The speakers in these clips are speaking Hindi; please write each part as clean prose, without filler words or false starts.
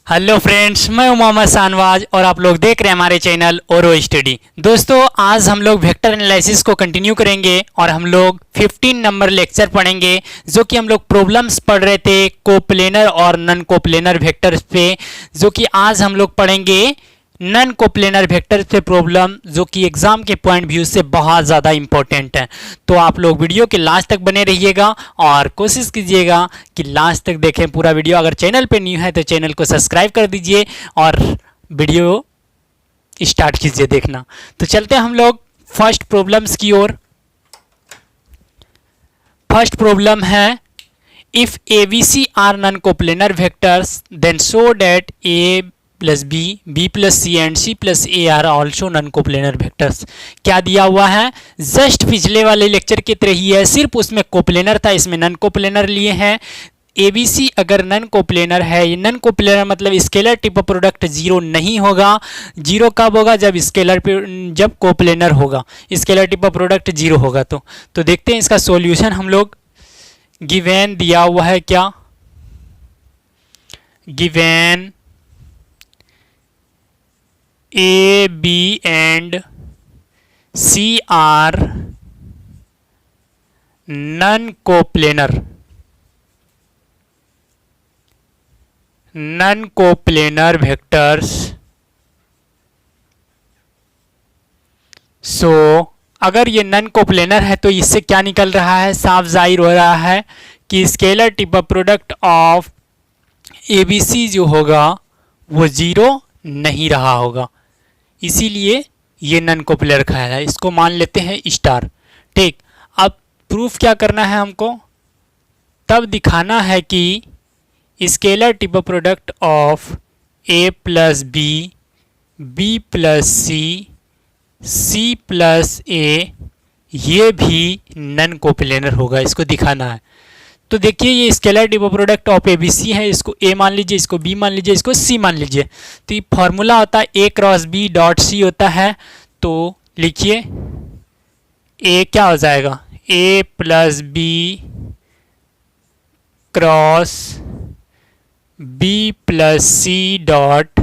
हेलो फ्रेंड्स, मैं हूं मोहम्मद शाहनवाज और आप लोग देख रहे हैं हमारे चैनल ओरो स्टडी। दोस्तों, आज हम लोग वेक्टर एनालिसिस को कंटिन्यू करेंगे और हम लोग 15 नंबर लेक्चर पढ़ेंगे, जो कि हम लोग प्रॉब्लम्स पढ़ रहे थे कोप्लेनर और नॉन कोप्लेनर वेक्टर्स पे, जो कि आज हम लोग पढ़ेंगे नॉन कोप्लेनर वेक्टर पे प्रॉब्लम, जो कि एग्जाम के पॉइंट व्यू से बहुत ज़्यादा इंपॉर्टेंट है। तो आप लोग वीडियो के लास्ट तक बने रहिएगा और कोशिश कीजिएगा कि लास्ट तक देखें पूरा वीडियो। अगर चैनल पे न्यू है तो चैनल को सब्सक्राइब कर दीजिए और वीडियो स्टार्ट कीजिए देखना। तो चलते हैं हम लोग फर्स्ट प्रॉब्लम्स की ओर। फर्स्ट प्रॉब्लम है, if A B C are non coplanar vectors then show that A plus B, B plus C and C plus A are also non coplanar vectors. क्या दिया हुआ है? जस्ट पिछले वाले लेक्चर की तरह ही है, सिर्फ उसमें कोप्लेनर था, इसमें नॉन कोप्लेनर लिए हैं। ए बी सी अगर नॉन कोप्लेनर है, ये नॉन कोप्लेनर मतलब स्केलर टिप प्रोडक्ट जीरो नहीं होगा। जीरो कब होगा? जब कोप्लेनर होगा, स्केलर टिप प्रोडक्ट जीरो होगा। तो देखते हैं इसका सॉल्यूशन। हम लोग गिवेन दिया हुआ है, क्या given A, B and C are non-coplanar vectors. So अगर ये नॉन कोप्लेनर है तो इससे क्या निकल रहा है? साफ जाहिर हो रहा है कि scalar triple product of ABC जो होगा वो जीरो नहीं रहा होगा, इसीलिए ये नॉन कोप्लेनर कहलाता है। इसको मान लेते हैं स्टार। ठीक, अब प्रूफ क्या करना है हमको? तब दिखाना है कि scalar triple product of A plus B, B plus C, C plus A ये भी नॉन कोप्लेनर होगा, इसको दिखाना है। तो देखिए, ये scalar triple product of A B C है, इसको ए मान लीजिए, इसको बी मान लीजिए, इसको सी मान लीजिए। तो ये फॉर्मूला होता है A cross B dot C होता है। तो लिखिए, ए क्या हो जाएगा? A plus B cross B plus C dot,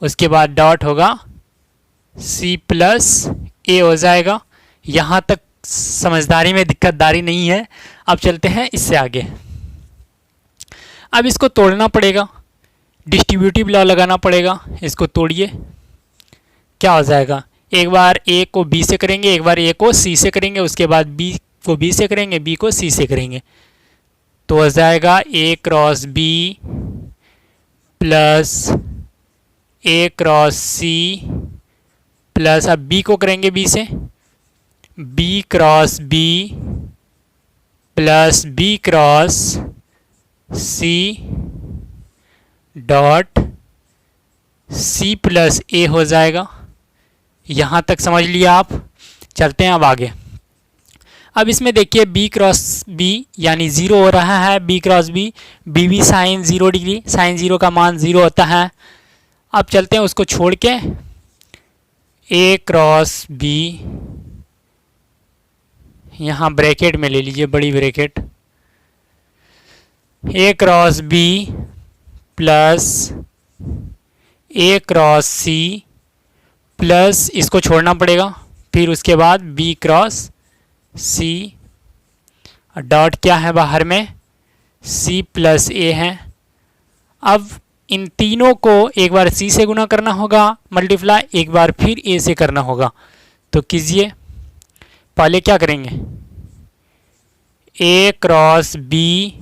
उसके बाद डॉट होगा सी प्लस ए हो जाएगा। यहाँ तक समझदारी में दिक्कतदारी नहीं है। अब चलते हैं इससे आगे। अब इसको तोड़ना पड़ेगा, डिस्ट्रीब्यूटिव लॉ लगाना पड़ेगा। इसको तोड़िए, क्या हो जाएगा? एक बार ए को बी से करेंगे, एक बार ए को सी से करेंगे, उसके बाद बी को बी से करेंगे, बी को सी से करेंगे। तो हो जाएगा A cross B plus A cross C plus, अब बी को करेंगे बी से, B cross B plus B cross C dot C plus A हो जाएगा। यहाँ तक समझ लिया आप। चलते हैं अब आगे। अब इसमें देखिए, बी क्रॉस बी यानी ज़ीरो हो रहा है, बी क्रॉस बी, बी भी साइन 0 डिग्री, साइन 0 का मान 0 होता है। अब चलते हैं उसको छोड़ के, ए क्रॉस बी, यहाँ ब्रैकेट में ले लीजिए, बड़ी bracket, A cross B plus A cross C plus, इसको छोड़ना पड़ेगा, फिर उसके बाद बी क्रॉस सी, डॉट क्या है बाहर में? सी प्लस ए है। अब इन तीनों को एक बार सी से गुना करना होगा मल्टीप्लाई, एक बार फिर ए से करना होगा। तो कीजिए, पहले क्या करेंगे? ए क्रॉस बी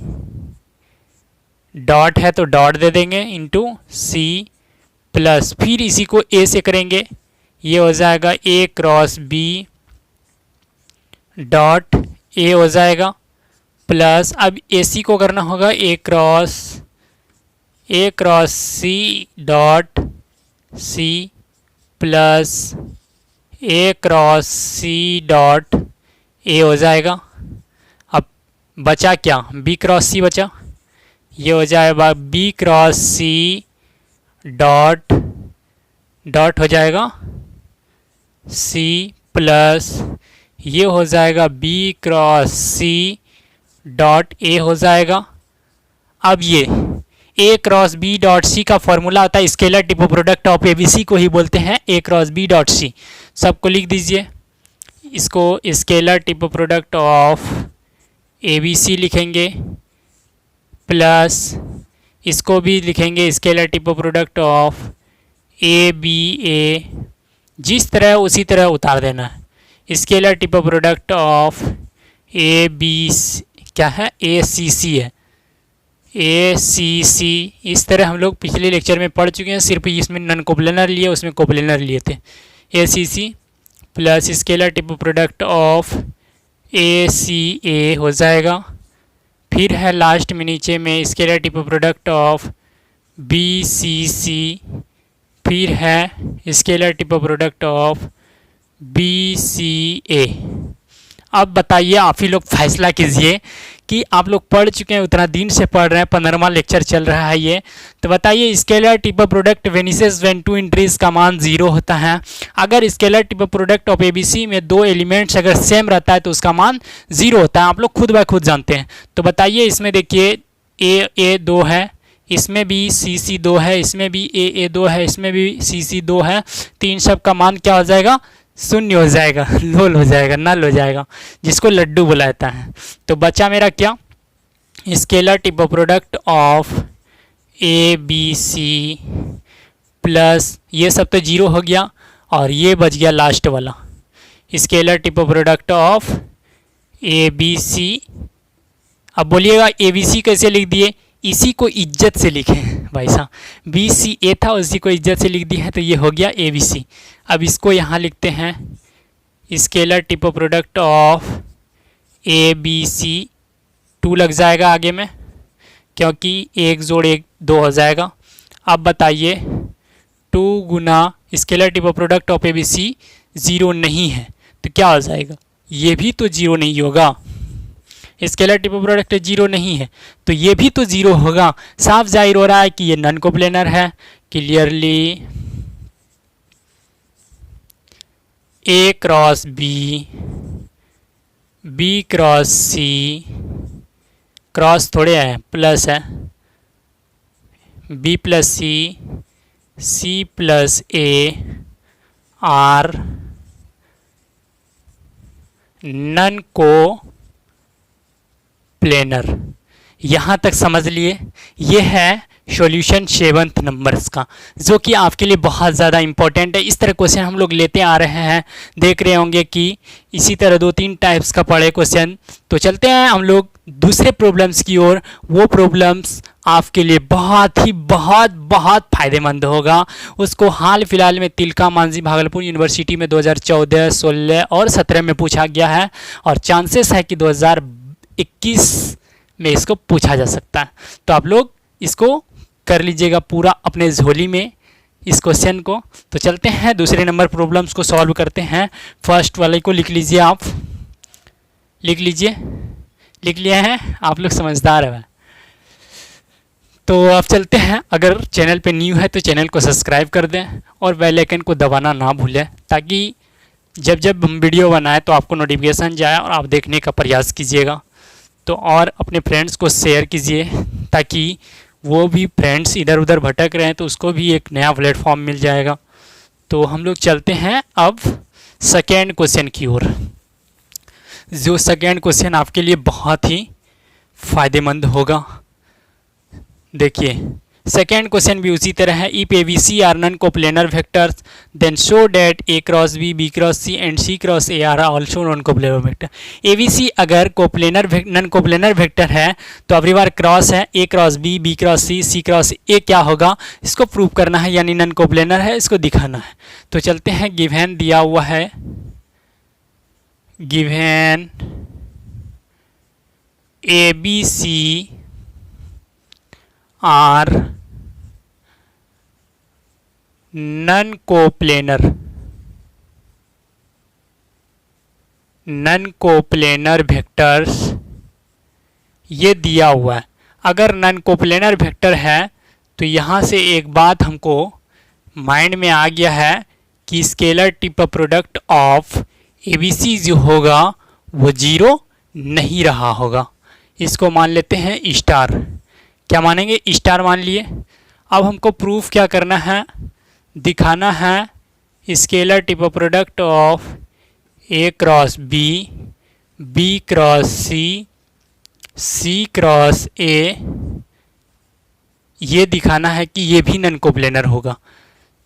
डॉट है तो डॉट दे देंगे इंटू सी प्लस, फिर इसी को ए से करेंगे, ये हो जाएगा A cross B dot A हो जाएगा प्लस, अब ए सी को करना होगा A cross C dot C plus A cross C dot A हो जाएगा। अब बचा क्या? बी क्रॉस सी बचा, ये हो जाएगा बी क्रॉस सी डॉट हो जाएगा सी प्लस, ये हो जाएगा B cross C dot A हो जाएगा। अब ये A cross B dot C का फॉर्मूला होता है scalar triple product of A B C को ही बोलते हैं A cross B dot C. सबको लिख दीजिए, इसको scalar triple product of A B C लिखेंगे, प्लस इसको भी लिखेंगे scalar triple product of A B A, जिस तरह उसी तरह उतार देना है। Scalar triple product of A B क्या है, ए सी सी है, ए सी सी। इस तरह हम लोग पिछले लेक्चर में पढ़ चुके हैं, सिर्फ इसमें नन कोप्लेनर लिए, उसमें कोप्लेनर लिए थे। A C C plus scalar triple product of A C A हो जाएगा। फिर है लास्ट में नीचे में scalar triple product of B C C, फिर है scalar triple product of B C A. अब बताइए, आप ही लोग फैसला कीजिए कि आप लोग पढ़ चुके हैं, उतना दिन से पढ़ रहे हैं, 15वां लेक्चर चल रहा है ये, तो बताइए scalar triple product vanishes when two entries का मान 0 होता है। अगर scalar triple product of ABC में दो एलिमेंट्स अगर सेम रहता है तो उसका मान 0 होता है, आप लोग खुद ब खुद जानते हैं। तो बताइए, इसमें देखिए ए 2 है, इसमें भी सी 2 है, इसमें भी ए 2 है, इसमें भी सी 2 है, तो इन सब का मान क्या हो जाएगा, शून्य हो जाएगा, लोल हो जाएगा, नल हो जाएगा, जिसको लड्डू बुलाता है। तो बचा मेरा क्या, scalar triple product of A B C plus ये सब तो 0 हो गया, और ये बच गया लास्ट वाला scalar triple product of A B C. अब बोलिएगा ए बी सी कैसे लिख दिए, इसी को इज्जत से लिखें भाई साहब, बी सी ए था उसी को इज्जत से लिख दिया है, तो ये हो गया ए बी सी। अब इसको यहाँ लिखते हैं scalar triple product of A B C, 2 लग जाएगा आगे में, क्योंकि 1 जोड़ 1 2 हो जाएगा। अब बताइए 2 गुना scalar triple product of A B C 0 नहीं है तो क्या हो जाएगा, ये भी तो 0 नहीं होगा। स्केलर टिपो प्रोडक्ट 0 नहीं है तो ये भी तो 0 होगा। साफ जाहिर हो रहा है कि ये नन कोप्लेनर है। Clearly A cross B, B cross C, cross थोड़े है प्लस है, B plus C, C plus A are non coplanar. यहाँ तक समझ लिए, ये है सॉल्यूशन 7th नंबर्स का, जो कि आपके लिए बहुत ज़्यादा इम्पोर्टेंट है। इस तरह क्वेश्चन हम लोग लेते आ रहे हैं, देख रहे होंगे कि इसी तरह 2-3 टाइप्स का पढ़े क्वेश्चन। तो चलते हैं हम लोग दूसरे प्रॉब्लम्स की ओर। वो प्रॉब्लम्स आपके लिए बहुत फ़ायदेमंद होगा। उसको हाल फिलहाल में तिलका मांझी भागलपुर यूनिवर्सिटी में 2014, 16 और 17 में पूछा गया है, और चांसेस है कि 2021 में इसको पूछा जा सकता है। तो आप लोग इसको कर लीजिएगा पूरा अपने झोली में इस क्वेश्चन को। तो चलते हैं दूसरे नंबर प्रॉब्लम्स को सॉल्व करते हैं। फर्स्ट वाले को लिख लीजिए, आप लिख लीजिए, लिख लिया है, आप लोग समझदार है। तो अब चलते हैं, अगर चैनल पे न्यू है तो चैनल को सब्सक्राइब कर दें और बेल आइकन को दबाना ना भूलें, ताकि जब जब हम वीडियो बनाएं तो आपको नोटिफिकेशन जाए और आप देखने का प्रयास कीजिएगा। तो और अपने फ्रेंड्स को शेयर कीजिए, ताकि वो भी फ्रेंड्स इधर उधर भटक रहे हैं तो उसको भी एक नया प्लेटफॉर्म मिल जाएगा। तो हम लोग चलते हैं अब सेकेंड क्वेश्चन की ओर, जो सेकेंड क्वेश्चन आपके लिए बहुत ही फ़ायदेमंद होगा। देखिए सेकेंड क्वेश्चन भी उसी तरह है। If A B C are non coplanar vectors then show that A cross B, B cross C and C cross A are also non coplanar vector. A B C अगर नन कोप्लेनर वेक्टर है तो अगली बार क्रॉस है, A cross B, B cross C, C cross A क्या होगा, इसको प्रूव करना है, यानी नन कोप्लेनर है, इसको दिखाना है। तो चलते हैं, गिवन दिया हुआ है, given A B C are non coplanar, non coplanar vectors ये दिया हुआ है। अगर नन कोप्लेनर वेक्टर है तो यहाँ से एक बात हमको माइंड में आ गया है कि scalar triple product of ABC जो होगा वो 0 नहीं रहा होगा। इसको मान लेते हैं स्टार। क्या मानेंगे, स्टार मान लिए। अब हमको प्रूफ क्या करना है, दिखाना है scalar triple product of A cross B, B cross C, C cross A, ये दिखाना है कि ये भी नॉन कोप्लेनर होगा।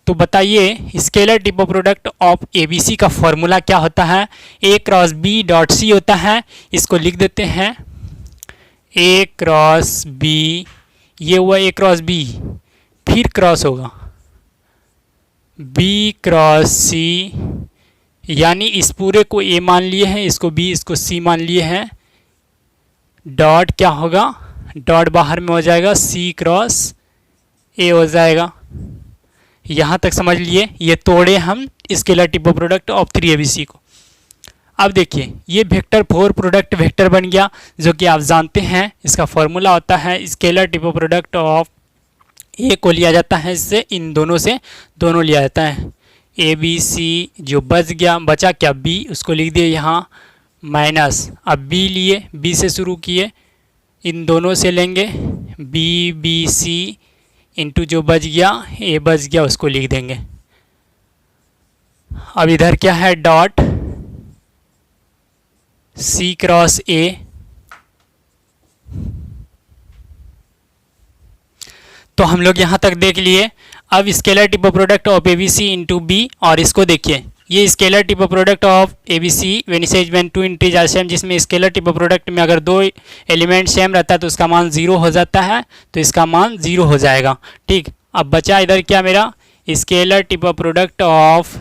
तो बताइए scalar triple product of ABC का फॉर्मूला क्या होता है, A cross B dot C होता है। इसको लिख देते हैं ए क्रॉस बी, ये हुआ ए क्रॉस बी, फिर क्रॉस होगा बी क्रॉस सी, यानी इस पूरे को ए मान लिए हैं, इसको बी, इसको सी मान लिए हैं। डॉट क्या होगा, डॉट बाहर में हो जाएगा, सी क्रॉस ए हो जाएगा। यहाँ तक समझ लिए, ये तोड़े हम scalar triple product of 3ABC को। अब देखिए ये वेक्टर 4 प्रोडक्ट वेक्टर बन गया, जो कि आप जानते हैं इसका फॉर्मूला होता है स्केलर टिपो प्रोडक्ट ऑफ ए को लिया जाता है, इससे इन दोनों से दोनों लिया जाता है। ABC जो बच गया, बचा क्या B, उसको लिख दिए यहाँ माइनस, अब B लिए, B से शुरू किए, इन दोनों से लेंगे BBC इंटू जो बच गया A बच गया, उसको लिख देंगे। अब इधर क्या है, डॉट C क्रॉस A, तो हम लोग यहाँ तक देख लिए। अब scalar triple product of ABC into B, और इसको देखिए ये scalar triple product of ABC when is when two integer are same, जिसमें स्केलर टिपो प्रोडक्ट में अगर दो एलिमेंट सेम रहता है तो उसका मान 0 हो जाता है, तो इसका मान 0 हो जाएगा। ठीक, अब बचा इधर क्या मेरा, scalar triple product of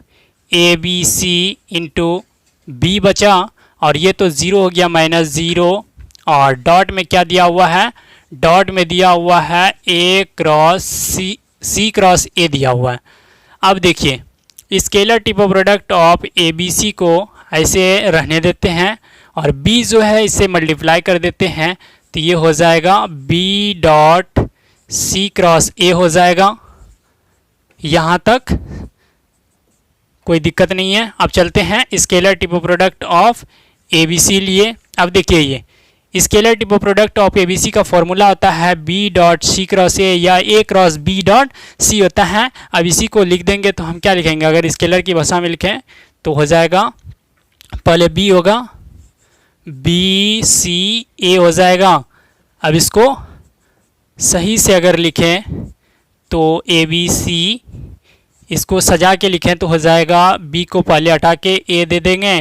ABC into B बचा, और ये तो 0 हो गया -0, और डॉट में क्या दिया हुआ है, डॉट में दिया हुआ है A cross C, C cross ए दिया हुआ है। अब देखिए scalar triple product of ABC को ऐसे रहने देते हैं, और B जो है इससे मल्टीप्लाई कर देते हैं, तो ये हो जाएगा B dot C cross A हो जाएगा। यहाँ तक कोई दिक्कत नहीं है। अब चलते हैं scalar triple product of ABC लिए। अब देखिए ये scalar triple product of ABC का फॉर्मूला होता है B dot C cross A या A cross B dot C होता है। अब इसी को लिख देंगे तो हम क्या लिखेंगे, अगर स्केलर की भाषा में लिखें तो हो जाएगा, पहले B होगा BC A हो जाएगा। अब इसको सही से अगर लिखें तो ABC, इसको सजा के लिखें तो हो जाएगा B को पहले हटा के A दे देंगे,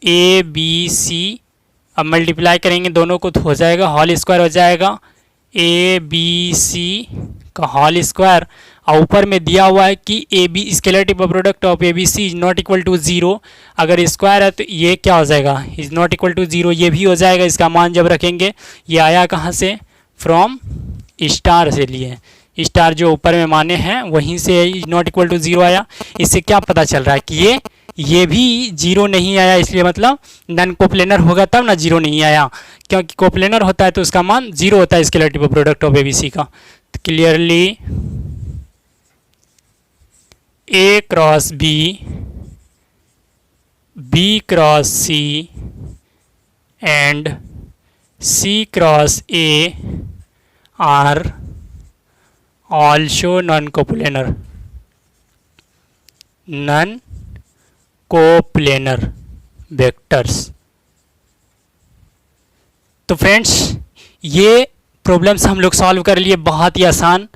ABC, अब मल्टीप्लाई करेंगे दोनों को तो हो जाएगा होल स्क्वायर हो जाएगा ABC का होल स्क्वायर। और ऊपर में दिया हुआ है कि AB scalar triple product of ABC is not equal to 0, अगर स्क्वायर है तो ये क्या हो जाएगा, इज नॉट इक्वल टू 0, ये भी हो जाएगा। इसका मान जब रखेंगे, ये आया कहाँ से, फ्रॉम स्टार से लिए, स्टार जो ऊपर में माने हैं वहीं से इज नॉट इक्वल टू 0 आया। इससे क्या पता चल रहा है कि ये भी 0 नहीं आया, इसलिए मतलब नॉन कोप्लेनर होगा तब ना 0 नहीं आया, क्योंकि कोप्लेनर होता है तो उसका मान 0 होता है scalar triple product of ABC का। तो clearly A cross B, B cross C and C cross A are also non coplanar, non coplanar vectors. तो फ्रेंड्स ये प्रॉब्लम्स हम लोग सॉल्व कर लिए, बहुत ही आसान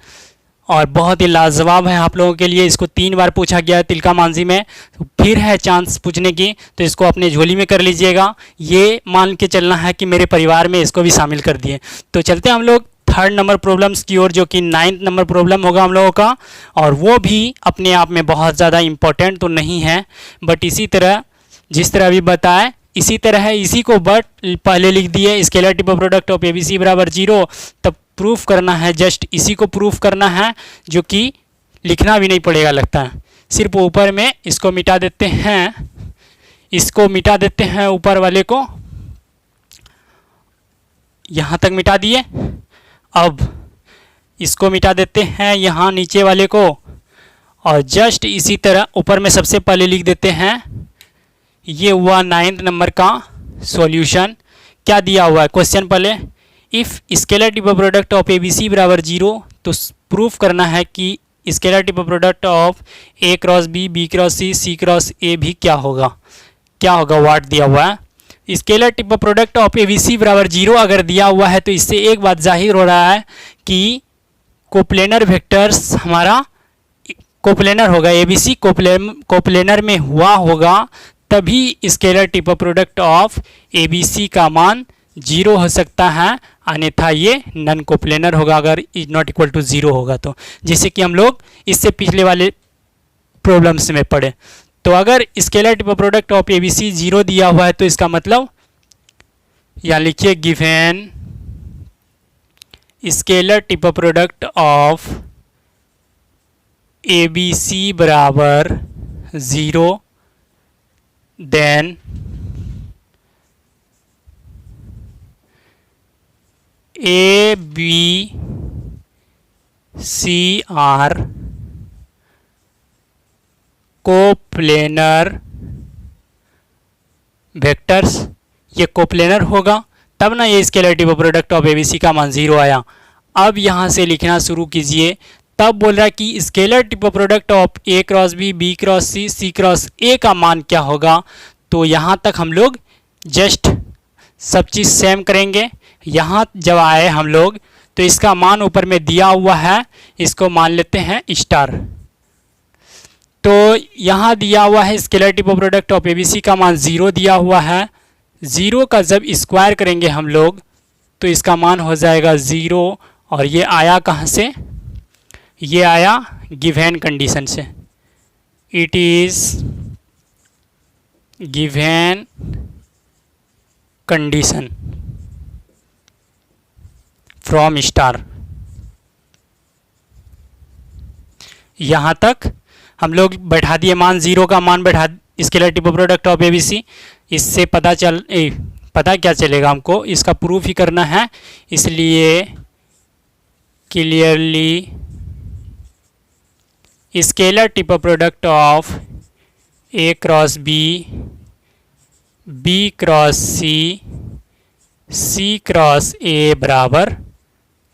और बहुत ही लाजवाब है आप लोगों के लिए। इसको 3 बार पूछा गया है तिलका मांझी में, तो फिर है चांस पूछने की, तो इसको अपने झोली में कर लीजिएगा। ये मान के चलना है कि मेरे परिवार में इसको भी शामिल कर दिए। तो चलते हैं हम लोग 3rd नंबर प्रॉब्लम्स की ओर, जो कि 9th नंबर प्रॉब्लम होगा हम लोगों का, और वो भी अपने आप में बहुत ज़्यादा इम्पोर्टेंट तो नहीं है, बट इसी तरह जिस तरह अभी बताए इसी तरह है, इसी को बट पहले लिख दिए scalar triple product of ABC बराबर 0, तब प्रूफ करना है, जस्ट इसी को प्रूफ करना है, जो कि लिखना भी नहीं पड़ेगा लगता है, सिर्फ ऊपर में इसको मिटा देते हैं, इसको मिटा देते हैं ऊपर वाले को, यहाँ तक मिटा दिए। अब इसको मिटा देते हैं यहाँ नीचे वाले को, और जस्ट इसी तरह ऊपर में सबसे पहले लिख देते हैं। ये हुआ 9th नंबर का सॉल्यूशन। क्या दिया हुआ है क्वेश्चन, पहले if scalar triple product of A B C बराबर जीरो, तो प्रूफ करना है कि scalar triple product of A cross B cross C cross A भी क्या होगा वाट दिया हुआ है। Scalar triple product of A B C बराबर जीरो अगर दिया हुआ है तो इससे एक बात जाहिर हो रहा है कि कोप्लेनर वेक्टर्स हमारा कोप्लेनर होगा, ए बी सी कोप्लेनर में हुआ होगा, तभी scalar triple product of A B C का मान जीरो हो सकता है, अन्यथा ये नन कोप्लेनर होगा अगर is not equal to zero होगा तो, जैसे कि हम लोग इससे पिछले वाले प्रॉब्लम्स में पढ़े। तो अगर scalar triple product of A B C zero दिया हुआ है तो इसका मतलब यहाँ लिखिए given scalar triple product of A B C बराबर zero, then A B C are coplanar vectors, ये कोप्लेनर होगा तब ना ये scalar triple product of A B C का मान ज़ीरो आया। अब यहाँ से लिखना शुरू कीजिए, तब बोल रहा है कि scalar triple product of A cross B cross C cross A का मान क्या होगा। तो यहाँ तक हम लोग जस्ट सब चीज़ सेम करेंगे। यहाँ जब आए हम लोग तो इसका मान ऊपर में दिया हुआ है, इसको मान लेते हैं स्टार। तो यहाँ दिया हुआ है scalar triple product of A B C का मान ज़ीरो दिया हुआ है। ज़ीरो का जब स्क्वायर करेंगे हम लोग तो इसका मान हो जाएगा ज़ीरो, और ये आया कहाँ से, ये आया गिवन कंडीशन से। It is given condition from star. यहाँ तक हम लोग बैठा दिए मान, ज़ीरो का मान बैठा scalar triple product of A B C. इससे पता क्या चलेगा, हमको इसका प्रूफ ही करना है, इसलिए clearly scalar triple product of A cross B cross C cross A बराबर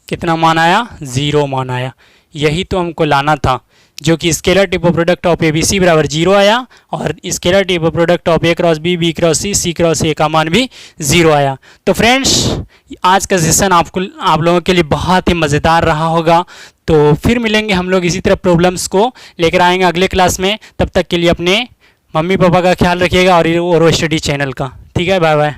कितना मान आया, ज़ीरो मान आया। यही तो हमको लाना था, जो कि scalar triple product of A B C बराबर जीरो आया और scalar triple product of A cross B cross C cross A का मान भी ज़ीरो आया। तो फ्रेंड्स, आज का सेशन आप लोगों के लिए बहुत ही मज़ेदार रहा होगा। तो फिर मिलेंगे हम लोग, इसी तरह प्रॉब्लम्स को लेकर आएंगे अगले क्लास में। तब तक के लिए अपने मम्मी पापा का ख्याल रखिएगा और स्टडी चैनल का। ठीक है, बाय बाय।